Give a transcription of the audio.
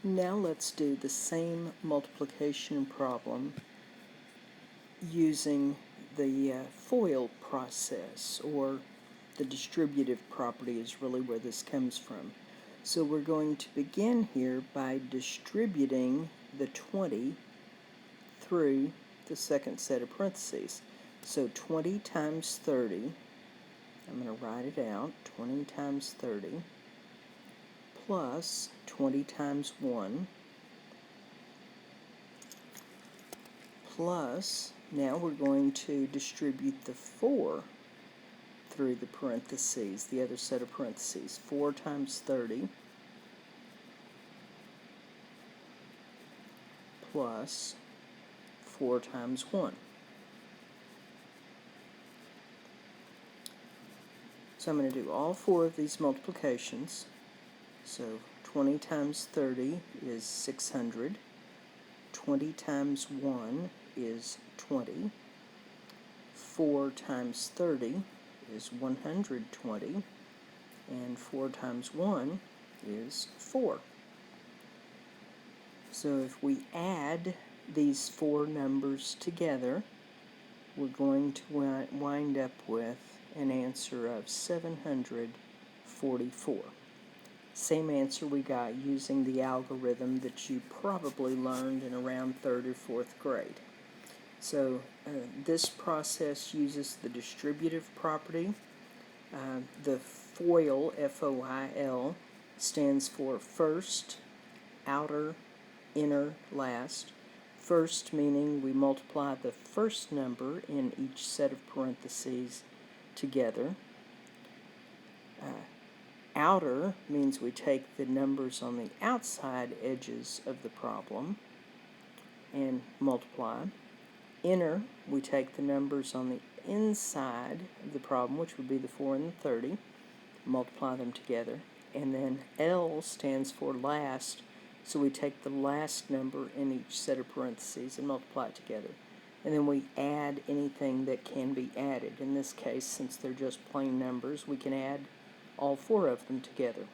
Now let's do the same multiplication problem using the FOIL process, or the distributive property is really where this comes from. So we're going to begin here by distributing the 20 through the second set of parentheses. So 20 times 30, I'm going to write it out, 20 times 30 plus 20 times 1 plus, now we're going to distribute the 4 through the parentheses, the other set of parentheses. 4 times 30 plus 4 times 1. So I'm going to do all 4 of these multiplications. So 20 times 30 is 600. 20 times 1 is 20. 4 times 30 is 120. And 4 times 1 is 4. So if we add these 4 numbers together, we're going to wind up with an answer of 744. Same answer we got using the algorithm that you probably learned in around 3rd or 4th grade. So this process uses the distributive property. The FOIL, F-O-I-L, stands for first, outer, inner, last. First meaning we multiply the first number in each set of parentheses together. Outer means we take the numbers on the outside edges of the problem and multiply. Inner, we take the numbers on the inside of the problem, which would be the 4 and the 30, multiply them together. And then L stands for last, so we take the last number in each set of parentheses and multiply it together. And then we add anything that can be added. In this case, since they're just plain numbers, we can add all 4 of them together.